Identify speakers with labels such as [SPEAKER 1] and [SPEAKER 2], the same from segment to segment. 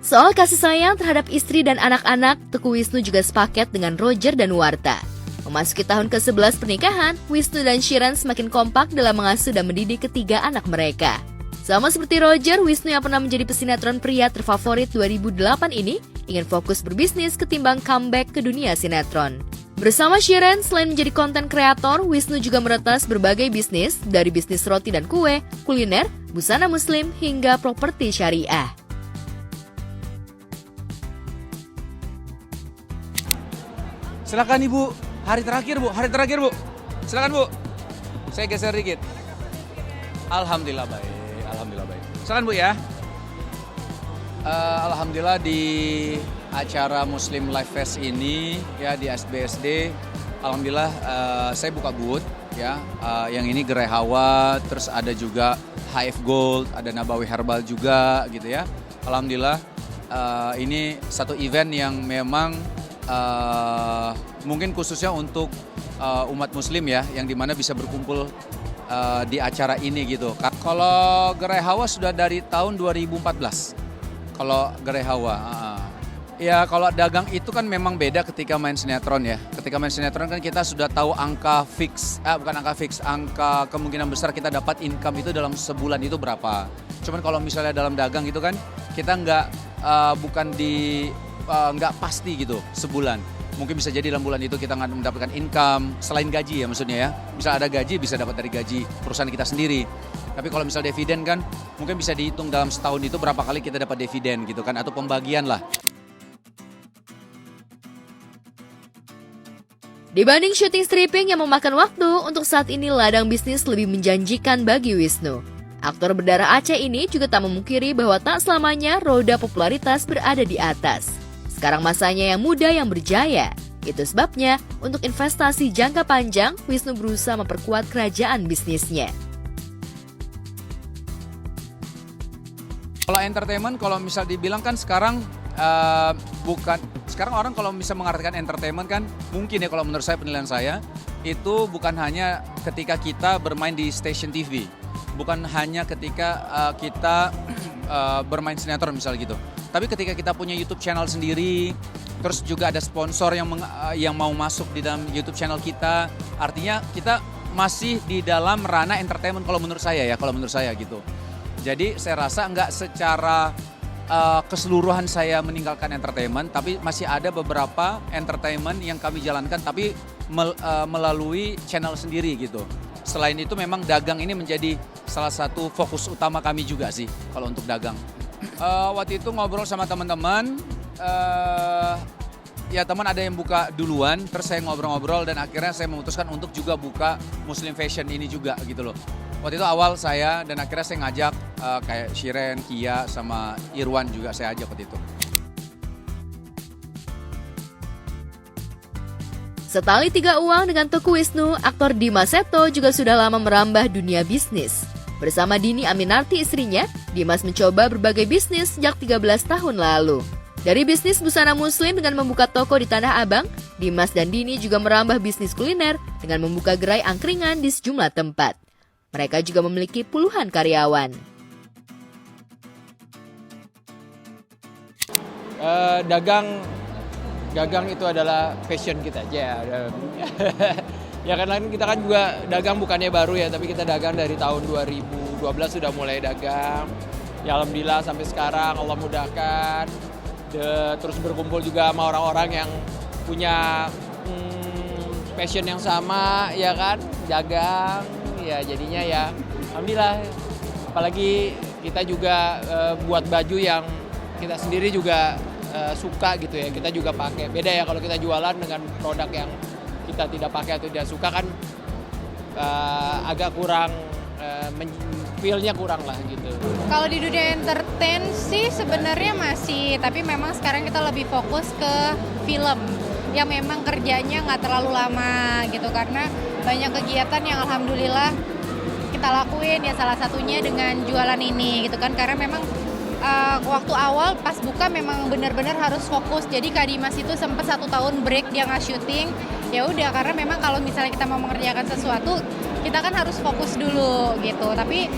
[SPEAKER 1] Soal kasih sayang terhadap istri dan anak-anak, Teguh Wisnu juga sepaket dengan Roger dan Warta. Memasuki tahun ke-11 pernikahan, Wisnu dan Shiren semakin kompak dalam mengasuh dan mendidik ketiga anak mereka. Sama seperti Roger, Wisnu yang pernah menjadi pesinetron pria terfavorit 2008 ini ingin fokus berbisnis ketimbang comeback ke dunia sinetron. Bersama Shiren, selain menjadi konten kreator, Wisnu juga meretas berbagai bisnis, dari bisnis roti dan kue, kuliner, busana muslim, hingga properti syariah.
[SPEAKER 2] Silakan Ibu, hari terakhir Bu. Silakan Bu. Saya geser dikit. Alhamdulillah baik. Silakan Bu ya. Alhamdulillah di acara Muslim Life Fest ini ya di SBSD, alhamdulillah saya buka booth ya. Yang ini Gerai Hawa, terus ada juga HF Gold, ada Nabawi Herbal juga gitu ya. Alhamdulillah ini satu event yang memang mungkin khususnya untuk umat muslim ya, yang dimana bisa berkumpul di acara ini gitu. Kalau Gerai Hawa sudah dari tahun 2014. Kalau Gerai Hawa, ya kalau dagang itu kan memang beda ketika main sinetron ya. Ketika main sinetron kan kita sudah tahu angka kemungkinan besar kita dapat income itu dalam sebulan itu berapa. Cuman kalau misalnya dalam dagang itu kan kita nggak pasti gitu sebulan. Mungkin bisa jadi dalam bulan itu kita nggak mendapatkan income selain gaji ya maksudnya ya. Misal ada gaji bisa dapat dari gaji perusahaan kita sendiri. Tapi kalau misal dividen kan mungkin bisa dihitung dalam setahun itu berapa kali kita dapat dividen gitu kan, atau pembagian lah.
[SPEAKER 1] Dibanding syuting stripping yang memakan waktu, untuk saat ini ladang bisnis lebih menjanjikan bagi Wisnu. Aktor berdarah Aceh ini juga tak memungkiri bahwa tak selamanya roda popularitas berada di atas. Sekarang masanya yang muda yang berjaya. Itu sebabnya, untuk investasi jangka panjang, Wisnu berusaha memperkuat kerajaan bisnisnya.
[SPEAKER 2] Kalau entertainment, kalau misal dibilang kan sekarang sekarang orang kalau bisa mengartikan entertainment kan mungkin ya, kalau menurut saya, penilaian saya, itu bukan hanya ketika kita bermain di stasiun TV, bukan hanya ketika kita bermain sinetron misalnya gitu. Tapi ketika kita punya YouTube channel sendiri, terus juga ada sponsor yang mau masuk di dalam YouTube channel kita, artinya kita masih di dalam ranah entertainment kalau menurut saya gitu. Jadi saya rasa nggak secara keseluruhan saya meninggalkan entertainment, tapi masih ada beberapa entertainment yang kami jalankan tapi melalui channel sendiri gitu. Selain itu memang dagang ini menjadi salah satu fokus utama kami juga sih kalau untuk dagang. Waktu itu ngobrol sama teman-teman, ya teman ada yang buka duluan, terus saya ngobrol-ngobrol dan akhirnya saya memutuskan untuk juga buka Muslim Fashion ini juga gitu loh. Waktu itu awal saya dan akhirnya saya ngajak kayak Shiren, Kia, sama Irwan juga saya ajak waktu itu.
[SPEAKER 1] Setali tiga uang dengan Teguh Wisnu, aktor Dimas Seto juga sudah lama merambah dunia bisnis. Bersama Dini Aminarti istrinya, Dimas mencoba berbagai bisnis sejak 13 tahun lalu. Dari bisnis busana muslim dengan membuka toko di Tanah Abang, Dimas dan Dini juga merambah bisnis kuliner dengan membuka gerai angkringan di sejumlah tempat. Mereka juga memiliki puluhan karyawan.
[SPEAKER 3] Dagang itu adalah passion kita aja. Ya kan kita kan juga dagang bukannya baru ya, tapi kita dagang dari tahun 2012 sudah mulai dagang. Ya alhamdulillah sampai sekarang Allah mudahkan. Terus berkumpul juga sama orang-orang yang punya passion yang sama, ya kan, dagang. Ya jadinya ya alhamdulillah. Apalagi kita juga buat baju yang kita sendiri juga suka gitu ya, kita juga pakai. Beda ya kalau kita jualan dengan produk yang kita tidak pakai atau tidak suka kan agak kurang, feel-nya kurang lah gitu.
[SPEAKER 4] Kalau di dunia entertain sih sebenarnya masih, tapi memang sekarang kita lebih fokus ke film yang memang kerjanya nggak terlalu lama gitu, karena banyak kegiatan yang alhamdulillah kita lakuin ya, salah satunya dengan jualan ini gitu kan, karena memang waktu awal pas buka memang benar-benar harus fokus. Jadi Kak Dimas itu sempat 1 tahun break, dia nggak syuting. Ya udah, karena memang kalau misalnya kita mau mengerjakan sesuatu, kita kan harus fokus dulu gitu. Tapi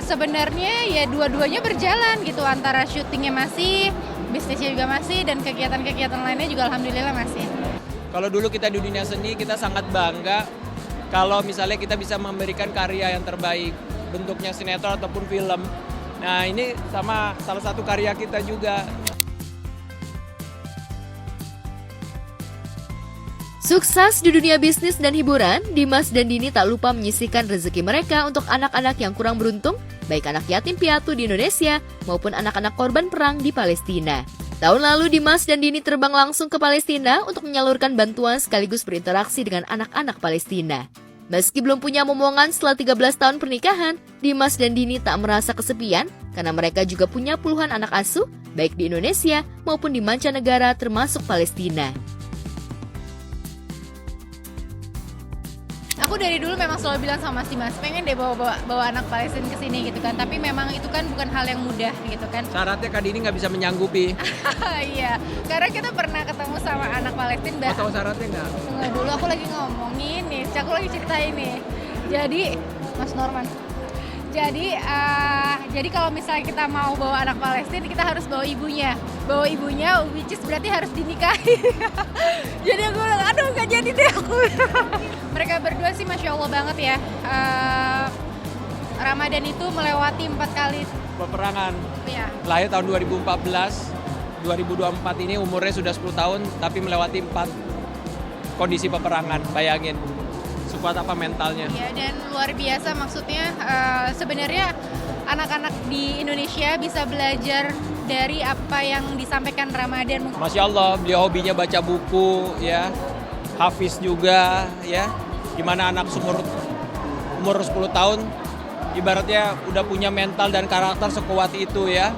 [SPEAKER 4] sebenarnya ya dua-duanya berjalan gitu, antara syutingnya masih, bisnisnya juga masih, dan kegiatan-kegiatan lainnya juga alhamdulillah masih.
[SPEAKER 3] Kalau dulu kita di dunia seni, kita sangat bangga kalau misalnya kita bisa memberikan karya yang terbaik, bentuknya sinetron ataupun film. Nah ini sama salah satu karya kita juga.
[SPEAKER 1] Sukses di dunia bisnis dan hiburan, Dimas dan Dini tak lupa menyisihkan rezeki mereka untuk anak-anak yang kurang beruntung, baik anak yatim piatu di Indonesia maupun anak-anak korban perang di Palestina. Tahun lalu Dimas dan Dini terbang langsung ke Palestina untuk menyalurkan bantuan sekaligus berinteraksi dengan anak-anak Palestina. Meski belum punya momongan setelah 13 tahun pernikahan, Dimas dan Dini tak merasa kesepian karena mereka juga punya puluhan anak asuh, baik di Indonesia maupun di mancanegara termasuk Palestina.
[SPEAKER 4] Aku dari dulu memang selalu bilang sama si Mas, pengen deh bawa anak Palestina ke sini gitu kan. Tapi memang itu kan bukan hal yang mudah gitu kan.
[SPEAKER 3] Syaratnya Kak Dini nggak bisa menyanggupi.
[SPEAKER 4] Iya, karena kita pernah ketemu sama anak Palestina.
[SPEAKER 3] Mau tahu syaratnya nggak?
[SPEAKER 4] Tunggu dulu, aku lagi ngomongin nih, aku lagi ceritain nih. Jadi, Mas Norman. Jadi kalau misalnya kita mau bawa anak Palestina, kita harus bawa ibunya. Bawa ibunya, which is berarti harus dinikahi. Jadi aku bilang, aduh gak jadi deh aku. Mereka berdua sih Masya Allah banget ya. Ramadan itu melewati 4 kali.
[SPEAKER 3] Peperangan.
[SPEAKER 4] Ya.
[SPEAKER 3] Lahir tahun 2014, 2024 ini umurnya sudah 10 tahun, tapi melewati 4 kondisi peperangan, bayangin. Sekuat apa mentalnya.
[SPEAKER 4] Ya, dan luar biasa maksudnya sebenarnya anak-anak di Indonesia bisa belajar dari apa yang disampaikan Ramadan.
[SPEAKER 3] Masya Allah, beliau hobinya baca buku, ya, hafiz juga, ya, dimana anak umur 10 tahun, ibaratnya udah punya mental dan karakter sekuat itu, ya.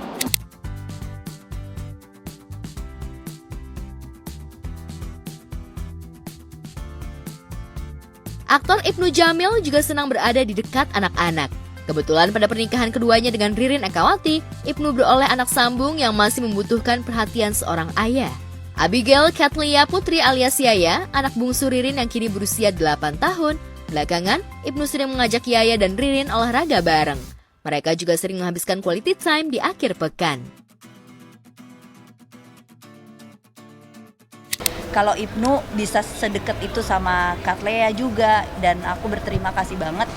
[SPEAKER 1] Aktor Ibnu Jamil juga senang berada di dekat anak-anak. Kebetulan pada pernikahan keduanya dengan Ririn Ekawati, Ibnu beroleh anak sambung yang masih membutuhkan perhatian seorang ayah. Abigail Katlia Putri alias Yaya, anak bungsu Ririn yang kini berusia 8 tahun. Belakangan, Ibnu sering mengajak Yaya dan Ririn olahraga bareng. Mereka juga sering menghabiskan quality time di akhir pekan.
[SPEAKER 5] Kalau Ibnu bisa sedekat itu sama Katlea juga, dan aku berterima kasih banget.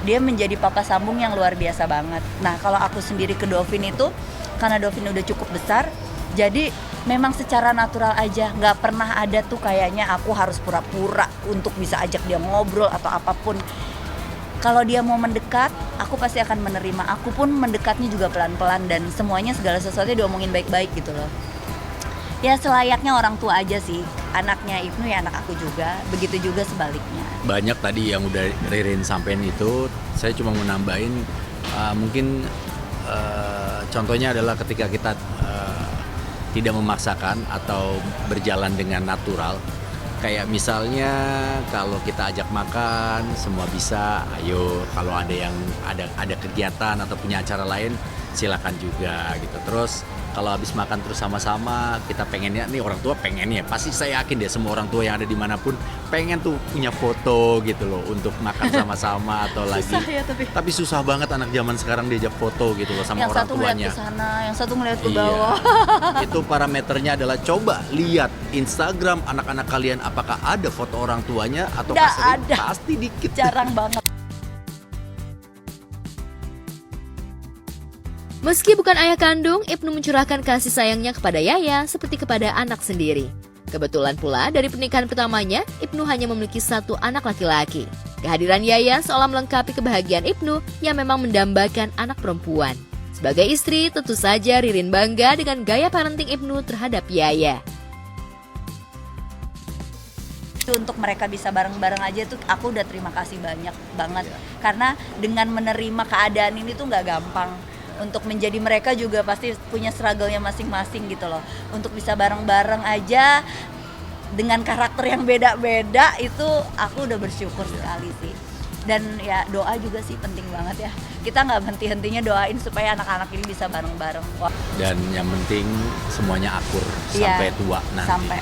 [SPEAKER 5] Dia menjadi papa sambung yang luar biasa banget. Nah kalau aku sendiri ke Dovin itu, karena Dovin udah cukup besar, jadi memang secara natural aja, nggak pernah ada tuh kayaknya aku harus pura-pura untuk bisa ajak dia ngobrol atau apapun. Kalau dia mau mendekat, aku pasti akan menerima. Aku pun mendekatnya juga pelan-pelan, dan semuanya segala sesuatunya diomongin baik-baik gitu loh. Ya selayaknya orang tua aja sih, anaknya Ibnu ya anak aku juga, begitu juga sebaliknya.
[SPEAKER 6] Banyak tadi yang udah Ririn sampein itu, saya cuma mau nambahin, mungkin contohnya adalah ketika kita tidak memaksakan atau berjalan dengan natural. Kayak misalnya kalau kita ajak makan, semua bisa, ayo. Kalau ada yang ada kegiatan atau punya acara lain, silakan juga gitu. Terus kalau habis makan terus sama-sama, kita pengennya, nih orang tua pengennya, pasti saya yakin deh semua orang tua yang ada dimanapun pengen tuh punya foto gitu loh untuk makan sama-sama atau lagi.
[SPEAKER 5] Susah ya
[SPEAKER 6] tapi susah banget anak zaman sekarang diajak foto gitu loh sama
[SPEAKER 5] yang
[SPEAKER 6] orang
[SPEAKER 5] satu
[SPEAKER 6] tuanya.
[SPEAKER 5] ngeliat ke sana, yang satu ngeliat ke
[SPEAKER 6] Iya.
[SPEAKER 5] bawah.
[SPEAKER 6] Itu parameternya adalah coba lihat Instagram anak-anak kalian apakah ada foto orang tuanya atau
[SPEAKER 5] Nggak
[SPEAKER 6] sering?
[SPEAKER 5] ada.
[SPEAKER 6] Pasti dikit.
[SPEAKER 5] Jarang banget.
[SPEAKER 1] Meski bukan ayah kandung, Ibnu mencurahkan kasih sayangnya kepada Yaya seperti kepada anak sendiri. Kebetulan pula dari pernikahan pertamanya, Ibnu hanya memiliki satu anak laki-laki. Kehadiran Yaya seolah melengkapi kebahagiaan Ibnu yang memang mendambakan anak perempuan. Sebagai istri, tentu saja Ririn bangga dengan gaya parenting Ibnu terhadap Yaya.
[SPEAKER 5] Untuk mereka bisa bareng-bareng aja tuh aku udah terima kasih banyak banget. Karena dengan menerima keadaan ini tuh nggak gampang. Untuk menjadi mereka juga pasti punya struggle-nya masing-masing gitu loh. Untuk bisa bareng-bareng aja dengan karakter yang beda-beda itu aku udah bersyukur sekali sih. Dan ya doa juga sih penting banget ya. Kita nggak henti-hentinya doain supaya anak-anak ini bisa bareng-bareng.
[SPEAKER 6] Dan yang penting semuanya akur
[SPEAKER 5] Iya,
[SPEAKER 6] sampai tua nanti.
[SPEAKER 5] sampai